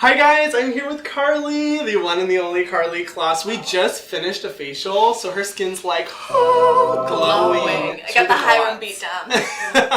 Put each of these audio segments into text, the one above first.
Hi guys, I'm here with Karlie, the one and the only Karlie Kloss. We just finished a facial, so her skin's like glowing. I got the Hyram beat down.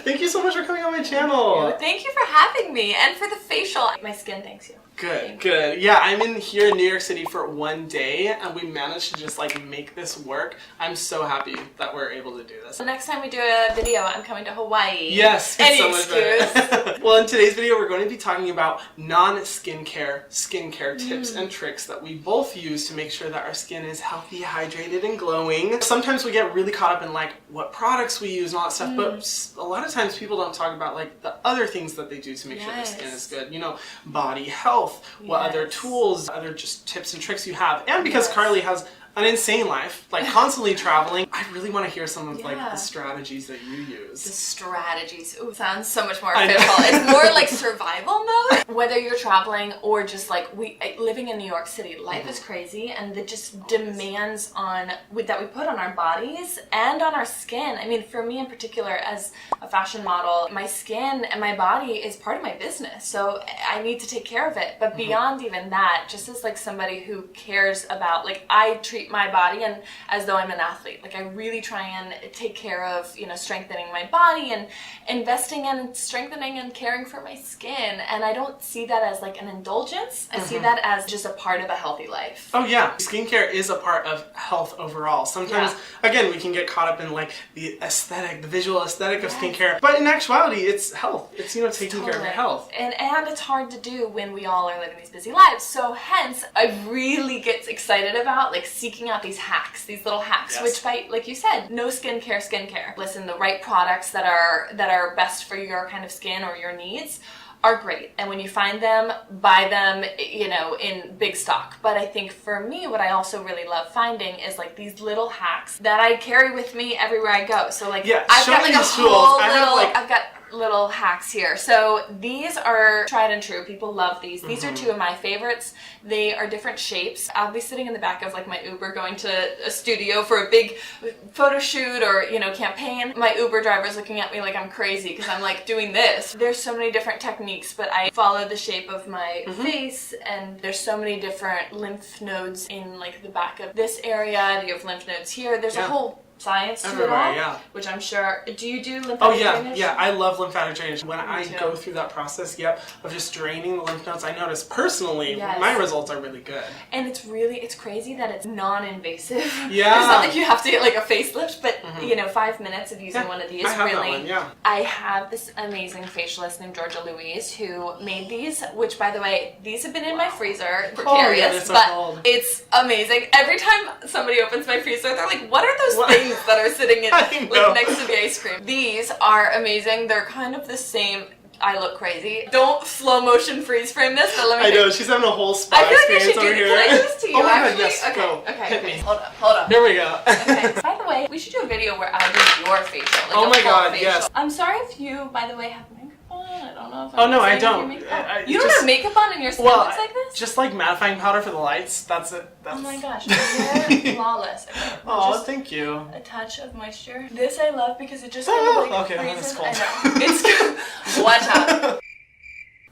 Thank you so much for coming on my channel. Thank you for having me and for the facial. My skin thanks you. Good, good. Yeah, I'm in here in New York City for one day and we managed to just like make this work. I'm so happy that we're able to do this. The next time we do a video, I'm coming to Hawaii. Yes, any so excuse. Well, in today's video, we're going to be talking about skincare tips and tricks that we both use to make sure that our skin is healthy, hydrated, and glowing. Sometimes we get really caught up in like what products we use and all that stuff, but a lot of times people don't talk about like the other things that they do to make sure their skin is good. You know, body health, what other tools, other just tips and tricks you have. And because Karlie has an insane life, like constantly traveling, I really want to hear some of like the strategies that you use. The strategies. Ooh, sounds so much more official. It's more like survival mode. Whether you're traveling or just like living in New York City, life is crazy, and the just demands that we put on our bodies and on our skin. I mean, for me in particular, as a fashion model, my skin and my body is part of my business, so I need to take care of it. But beyond even that, just as like somebody who cares about, like, I treat my body and as though I'm an athlete. Like, I really try and take care of, you know, strengthening my body and investing in strengthening and caring for my skin. And I don't see that as like an indulgence. I see that as just a part of a healthy life. Oh yeah, skincare is a part of health overall. Sometimes, again, we can get caught up in like the aesthetic, the visual aesthetic of skincare, but in actuality, it's health. It's, you know, taking care of your health. And it's hard to do when we all are living these busy lives. So hence, I really get excited about like seeking out these hacks, these little hacks, which, by, like you said, no skincare. Listen, the right products that are best for your kind of skin or your needs are great, and when you find them, buy them, you know, in big stock. But I think for me, what I also really love finding is like these little hacks that I carry with me everywhere I go. So like, I've got like a whole I've got little hacks here. So these are tried and true. People love these. These are two of my favorites. They are different shapes. I'll be sitting in the back of like my Uber going to a studio for a big photo shoot or, you know, campaign. My Uber driver's looking at me like I'm crazy because I'm like doing this. There's so many different techniques, but I follow the shape of my face, and there's so many different lymph nodes in like the back of this area. You have lymph nodes here. There's a whole science to it all, which I'm sure. Do you do lymphatic drainage? Yeah, I love lymphatic drainage. When I go through that process, of just draining the lymph nodes, I notice personally my results are really good. And it's crazy that it's non-invasive. Yeah. It's not like you have to get like a facelift, but you know, 5 minutes of using one of these I have this amazing facialist named Georgia Louise who made these, which, by the way, these have been in my freezer, precarious, but it's amazing. Every time somebody opens my freezer, they're like, what are those things that are sitting in like next to the ice cream? These are amazing. They're kind of the same. I look crazy. Don't slow motion freeze frame this, but let me. I know, she's having a whole spa experience over here. Can I do this to you? Oh my god, yes, go. Hit me. Hold up. There we go. Okay. By the way, we should do a video where I do your facial. Like oh my god, facial. Yes. I'm sorry if you, by the way, have makeup on. I don't know if I'm no, I don't. You don't have makeup on and your skin looks like this? Just like mattifying powder for the lights. That's it. Oh my gosh, you're flawless. Oh, thank you. A touch of moisture. This I love because it just kind of like freezes. I know. It's good. Watch out.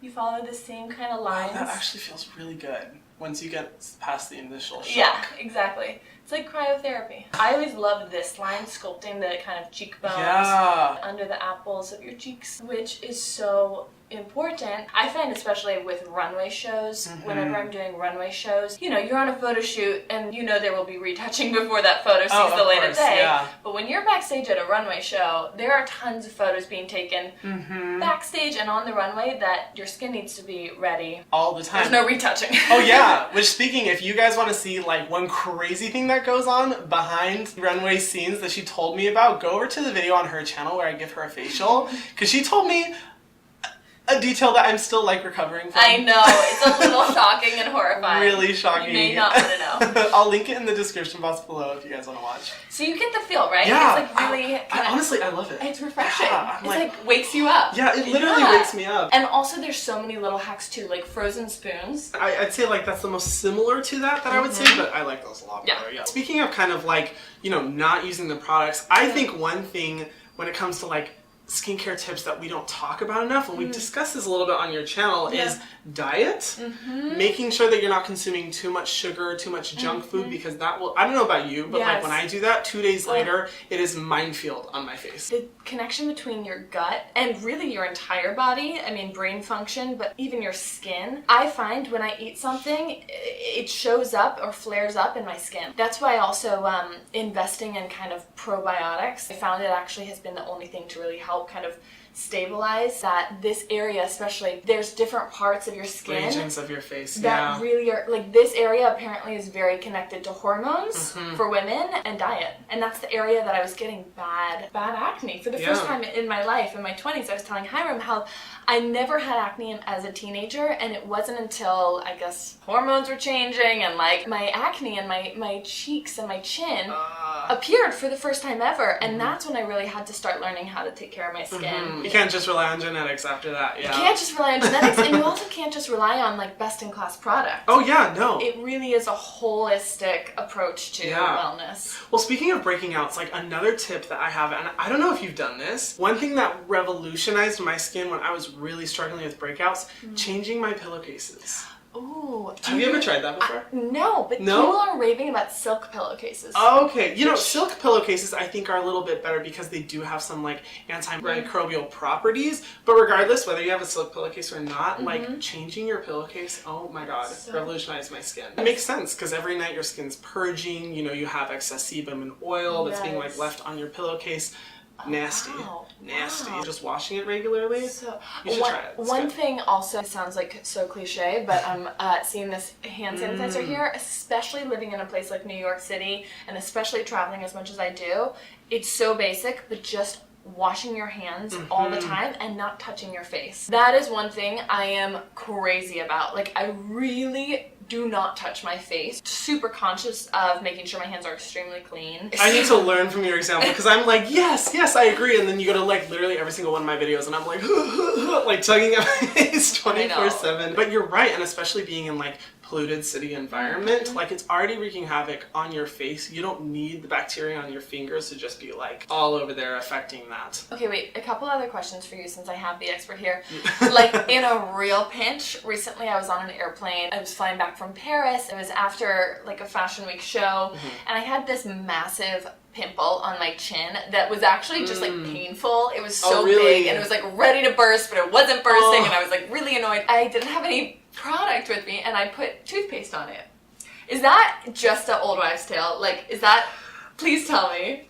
You follow the same kind of lines. That actually feels really good once you get past the initial shock. Yeah, exactly. It's like cryotherapy. I always loved this line, sculpting the kind of cheekbones under the apples of your cheeks, which is so important. I find, especially with runway shows, whenever I'm doing runway shows, you know, you're on a photo shoot and you know there will be retouching before that photo sees the light of day. But when you're backstage at a runway show, there are tons of photos being taken backstage and on the runway that your skin needs to be ready all the time. There's no retouching. Oh yeah, which, speaking, if you guys want to see like one crazy thing that goes on behind runway scenes that she told me about, go over to the video on her channel where I give her a facial, because she told me a detail that I'm still like recovering from. I know, it's a little shocking and horrifying. Really shocking. You may not want to know. I'll link it in the description box below if you guys want to watch. So you get the feel, right? Yeah. It's like really honestly, I love it. It's refreshing. Yeah, it's like wakes you up. Yeah, it literally wakes me up. And also there's so many little hacks too, like frozen spoons. I'd say like that's the most similar to that I would say, but I like those a lot better. Yeah. Speaking of kind of like, you know, not using the products, I think one thing when it comes to like skincare tips that we don't talk about enough, and we've discussed this a little bit on your channel, is diet. Making sure that you're not consuming too much sugar, too much junk food, because that will, I don't know about you, but like when I do that, 2 days later, it is minefield on my face. The connection between your gut and really your entire body, I mean brain function, but even your skin, I find when I eat something, it shows up or flares up in my skin. That's why also investing in kind of probiotics, I found it actually has been the only thing to really help kind of stabilize that this area, especially there's different parts of your skin, regions of your face that really are like, this area apparently is very connected to hormones for women and diet, and that's the area that I was getting bad acne for the first time in my life. In my 20s, I was telling Hyram how I never had acne as a teenager, and it wasn't until I guess hormones were changing and like my acne and my cheeks and my chin appeared for the first time ever, and that's when I really had to start learning how to take care of my skin. You can't just rely on genetics after that. You can't just rely on genetics, and you also can't just rely on like best-in-class product. Oh yeah, no. It really is a holistic approach to wellness. Well, speaking of breaking outs, like another tip that I have, and I don't know if you've done this, one thing that revolutionized my skin when I was really struggling with breakouts, changing my pillowcases. Ooh. Have you ever tried that before? No, but people are raving about silk pillowcases. Okay. You know, silk pillowcases I think are a little bit better because they do have some like antimicrobial properties, but regardless whether you have a silk pillowcase or not, like changing your pillowcase, oh my god, revolutionized my skin. It makes sense because every night your skin's purging, you know, you have excess sebum and oil that's being like left on your pillowcase. Nasty. Nasty. Just washing it regularly. So, you should try it. One thing also sounds like so cliche, but I'm seeing this hand sanitizer here, especially living in a place like New York City and especially traveling as much as I do. It's so basic, but just washing your hands all the time and not touching your face. That is one thing I am crazy about. Like, I really do not touch my face. Super conscious of making sure my hands are extremely clean. I need to learn from your example because I'm like, yes, I agree. And then you go to like literally every single one of my videos and I'm like, like tugging at my face 24/7. But you're right. And especially being in like polluted city environment, like it's already wreaking havoc on your face. You don't need the bacteria on your fingers to just be like all over there affecting that. Okay, wait, a couple other questions for you since I have the expert here. Like in a real pinch, recently I was on an airplane. I was flying back from Paris. It was after like a fashion week show and I had this massive pimple on my chin that was actually just like painful. It was so big and it was like ready to burst, but it wasn't bursting and I was like really annoyed. I didn't have any product with me and I put toothpaste on it. Is that just an old wives' tale? Like, is that, please tell me.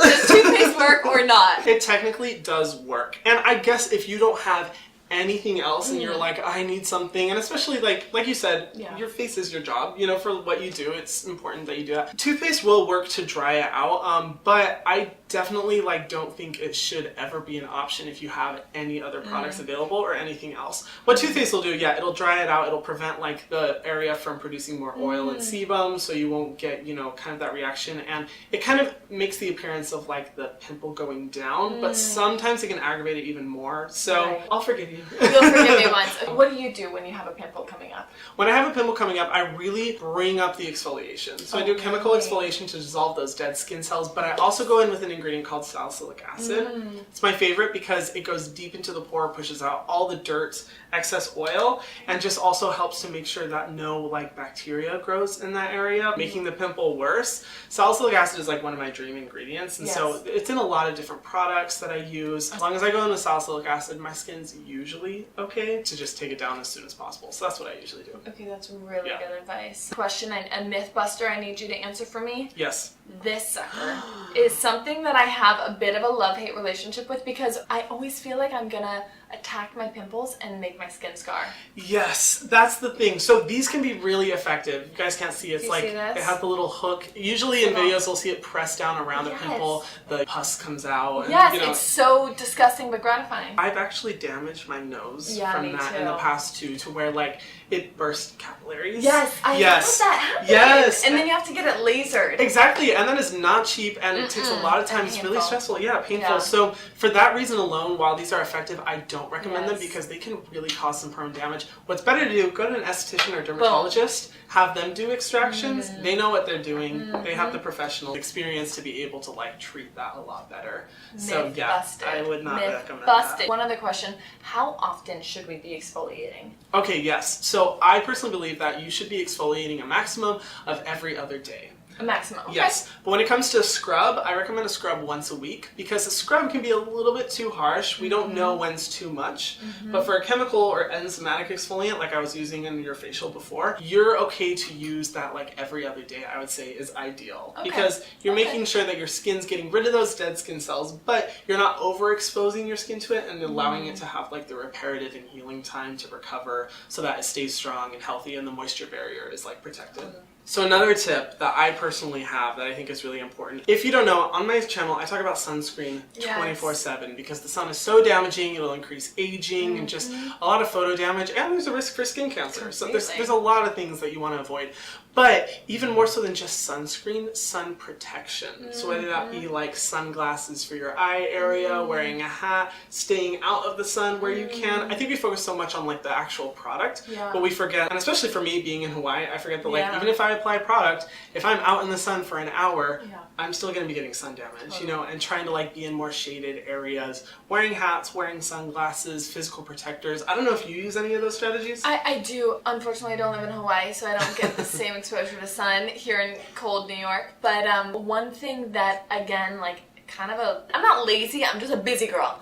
Does toothpaste work or not? It technically does work. And I guess if you don't have anything else and you're like, I need something, and especially like you said, your face is your job, you know, for what you do, it's important that you do that. Toothpaste will work to dry it out, but I definitely like don't think it should ever be an option if you have any other products available or anything else. What toothpaste will do, it'll dry it out, it'll prevent like the area from producing more oil and sebum, so you won't get, you know, kind of that reaction, and it kind of makes the appearance of like the pimple going down, but sometimes it can aggravate it even more, so I'll forgive you. You'll forgive me once. What do you do when you have a pimple coming up? When I have a pimple coming up, I really bring up the exfoliation. So I do chemical exfoliation to dissolve those dead skin cells, but I also go in with an ingredient called salicylic acid. It's my favorite because it goes deep into the pore, pushes out all the dirt, excess oil, and just also helps to make sure that no like bacteria grows in that area, making the pimple worse. Salicylic acid is like one of my dream ingredients, and so it's in a lot of different products that I use. As long as I go in with salicylic acid, my skin's usually okay to just take it down as soon as possible. So that's what I usually do. Okay, that's really good advice. Question, a myth buster I need you to answer for me. Yes. This sucker is something that I have a bit of a love-hate relationship with because I always feel like I'm gonna attack my pimples and make my skin scar. Yes, that's the thing. So these can be really effective. You guys can't see it. It's like it has the little hook. Usually in videos we'll see it pressed down around the pimple. The pus comes out. And, you know, it's so disgusting but gratifying. I've actually damaged my nose from that in the past too, to where like it burst capillaries. Yes, I heard that happen. Yes. And then you have to get it lasered. Exactly, and that is not cheap and it takes a lot of time. It's really stressful. Yeah, painful. So for that reason alone, while these are effective, I don't don't recommend them because they can really cause some perm damage. What's better to do, go to an esthetician or dermatologist, have them do extractions. They know what they're doing. They have the professional experience to be able to like treat that a lot better. So yeah, I would not recommend that. One other question, how often should we be exfoliating? Okay, yes. So I personally believe that you should be exfoliating a maximum of every other day. A maximum. Okay. Yes, but when it comes to a scrub, I recommend a scrub once a week because a scrub can be a little bit too harsh. We don't know when's too much, but for a chemical or enzymatic exfoliant like I was using in your facial before, you're okay to use that like every other day, I would say is ideal because you're making sure that your skin's getting rid of those dead skin cells, but you're not overexposing your skin to it and allowing it to have like the reparative and healing time to recover so that it stays strong and healthy and the moisture barrier is like protected. So another tip that I personally have that I think is really important. If you don't know, on my channel I talk about sunscreen 24/7 because the sun is so damaging, it'll increase aging and just a lot of photo damage, and there's a risk for skin cancer. So there's a lot of things that you want to avoid. But even more so than just sunscreen, sun protection. So whether that be like sunglasses for your eye area, wearing a hat, staying out of the sun where you can. I think we focus so much on like the actual product, but we forget, and especially for me being in Hawaii, I forget that like even if I apply product, if I'm out in the sun for an hour, I'm still going to be getting sun damage, you know, and trying to like be in more shaded areas, wearing hats, wearing sunglasses, physical protectors. I don't know if you use any of those strategies. I do. Unfortunately, I don't live in Hawaii, so I don't get the same exposure to sun here in cold New York. But one thing that, again, like kind of I'm not lazy, I'm just a busy girl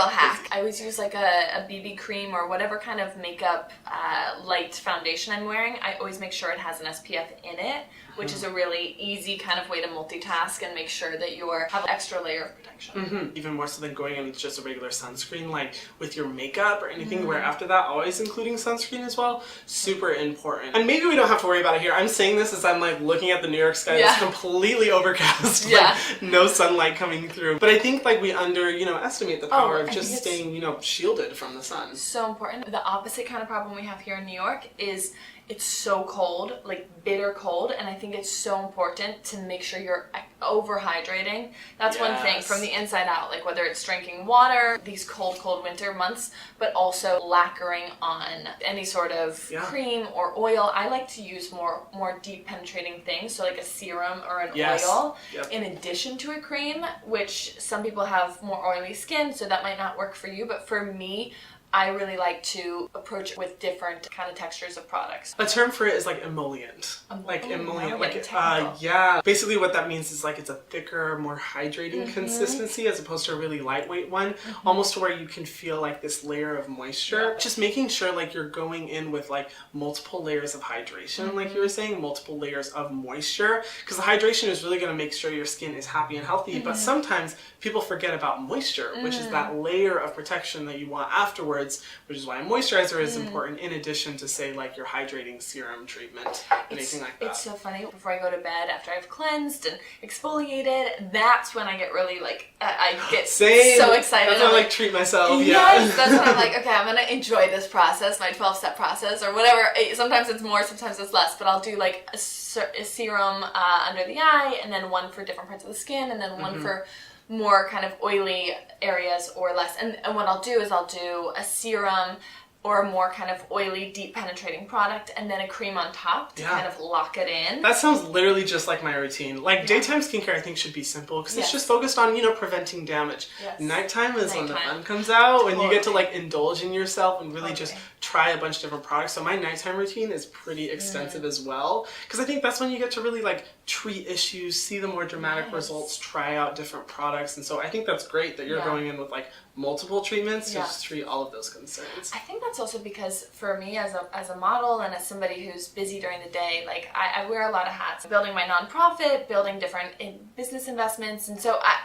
hack. I always use like a BB cream or whatever kind of makeup light foundation I'm wearing. I always make sure it has an SPF in it, which is a really easy kind of way to multitask and make sure that you have an extra layer of protection. Even more so than going in with just a regular sunscreen, like with your makeup or anything, where after that, always including sunscreen as well, super important. And maybe we don't have to worry about it here. I'm saying this as I'm like looking at the New York sky that's completely overcast, like no sunlight coming through. But I think like we estimate the power of just staying, shielded from the sun. So important. The opposite kind of problem we have here in New York is it's so cold, like bitter cold, and I think it's so important to make sure you're overhydrating. That's one thing from the inside out, like whether it's drinking water, these cold winter months, but also lacquering on any sort of cream or oil. I like to use more deep penetrating things, so like a serum or an oil in addition to a cream, which some people have more oily skin, so that might not work for you, but for me, I really like to approach it with different kind of textures of products. A term for it is like emollient. Basically what that means is like it's a thicker, more hydrating consistency as opposed to a really lightweight one, almost to where you can feel like this layer of moisture. Just making sure like you're going in with like multiple layers of hydration, like you were saying, multiple layers of moisture, because the hydration is really going to make sure your skin is happy and healthy, but sometimes people forget about moisture, which is that layer of protection that you want afterwards, which is why a moisturizer is important in addition to say like your hydrating serum treatment, anything like that. It's so funny, before I go to bed, after I've cleansed and exfoliated, that's when I get really like, I get so excited. That's when I like treat myself. Yes, that's when I'm like, okay, I'm gonna enjoy this process, my 12-step process or whatever. Sometimes it's more, sometimes it's less, but I'll do like a serum under the eye, and then one for different parts of the skin, and then one for more kind of oily areas or less. And what I'll do is I'll do a serum or a more kind of oily, deep penetrating product, and then a cream on top to kind of lock it in. That sounds literally just like my routine. Like daytime skincare I think should be simple because it's just focused on, preventing damage. Nighttime is when the fun comes out, when you get to like indulge in yourself and really just try a bunch of different products. So my nighttime routine is pretty extensive as well, because I think that's when you get to really like treat issues, see the more dramatic results, try out different products. And so I think that's great that you're going in with like multiple treatments to just treat all of those concerns. I think that's also because for me as a model and as somebody who's busy during the day, like I wear a lot of hats, building my nonprofit, building different business investments. And so I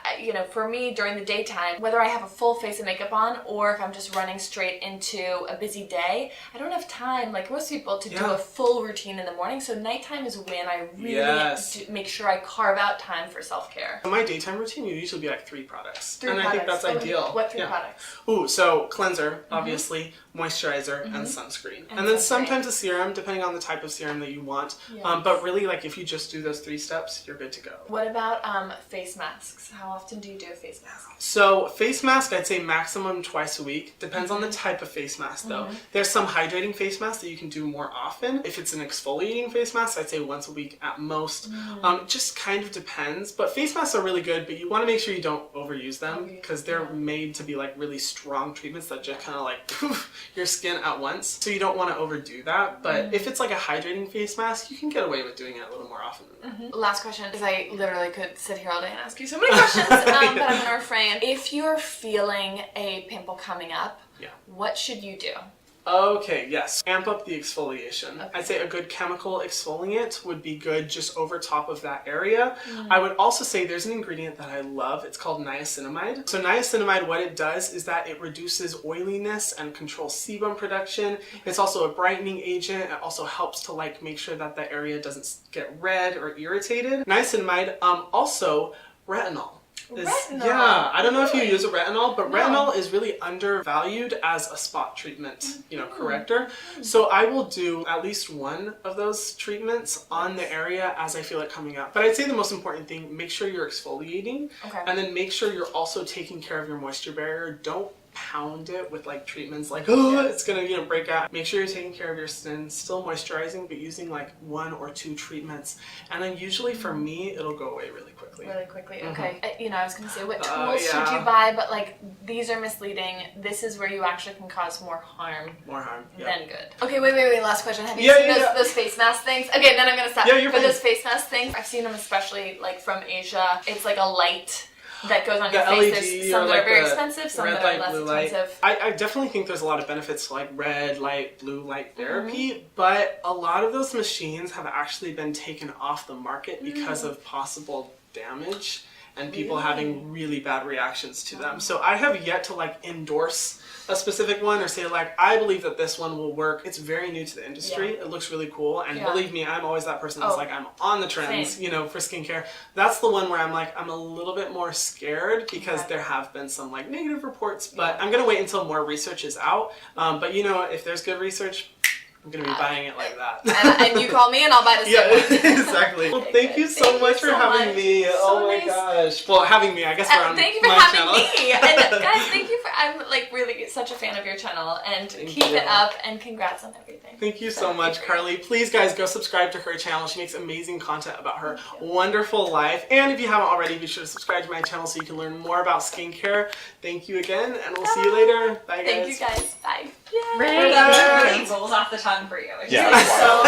for me during the daytime, whether I have a full face of makeup on or if I'm just running straight into a busy day, I don't have time like most people to do a full routine in the morning. So nighttime is when I really make sure I carve out time for self-care. My daytime routine would usually be like 3 products. I think that's ideal. What 3 products? Ooh, so cleanser, obviously, moisturizer, and sunscreen. And then sometimes a serum, depending on the type of serum that you want. Yes. But really, like, if you just do those 3 steps, you're good to go. What about face masks? How often do you do a face mask? So face mask, I'd say maximum twice a week. Depends on the type of face mask, though. There's some hydrating face masks that you can do more often. If it's an exfoliating face mask, I'd say once a week at most. It just kind of depends. But face masks are really good, but you want to make sure you don't overuse them because they're made to be like really strong treatments that just kind of like poof your skin at once. So you don't want to overdo that. But if it's like a hydrating face mask, you can get away with doing it a little more often than that. Last question, because I literally could sit here all day and ask you so many questions, but I'm going to refrain. If you're feeling a pimple coming up, what should you do? Okay, yes. Amp up the exfoliation. Okay. I'd say a good chemical exfoliant would be good just over top of that area. I would also say there's an ingredient that I love. It's called niacinamide. So niacinamide, what it does is that it reduces oiliness and controls sebum production. It's also a brightening agent. It also helps to like make sure that the area doesn't get red or irritated. Niacinamide, also retinol. Yeah, I don't know if you use a retinol, but retinol is really undervalued as a spot treatment, corrector. So I will do at least one of those treatments on the area as I feel it coming up. But I'd say the most important thing, make sure you're exfoliating, and then make sure you're also taking care of your moisture barrier. Don't pound it with like treatments like, oh, it's gonna break out. Make sure you're taking care of your skin, still moisturizing, but using like 1 or 2 treatments. And then usually for me, it'll go away really quickly. Really quickly, okay. I was gonna say, what tools should you buy? But like, these are misleading. This is where you actually can cause more harm. Than good. Okay, wait, last question. Have you seen those face mask things? Okay, then I'm gonna stop. But those face mask things, I've seen them especially like from Asia. It's like a light that goes on your face. There's some that are very expensive, some that are less expensive. I definitely think there's a lot of benefits to like red light, blue light therapy, but a lot of those machines have actually been taken off the market because of possible damage and people having really bad reactions to them. So I have yet to like endorse a specific one or say like, I believe that this one will work. It's very new to the industry. It looks really cool. And believe me, I'm always that person that's like, I'm on the trends, for skincare. That's the one where I'm like, I'm a little bit more scared because there have been some like negative reports, but I'm gonna wait until more research is out. But if there's good research, I'm going to be buying it like that. And you call me and I'll buy the same one. Exactly. Well, thank you so much for having me. Oh my gosh. Well, having me, I guess we're on my channel. Thank you for having me. And guys, thank you for, I'm like really such a fan of your channel and keep it up and congrats on everything. Thank you so much, Karlie. Please guys, go subscribe to her channel. She makes amazing content about her wonderful life. And if you haven't already, be sure to subscribe to my channel so you can learn more about skincare. Thank you again and we'll see you later. Bye guys. Thank you guys. Bye. Yay. Rolls off the tongue for you. Yeah. So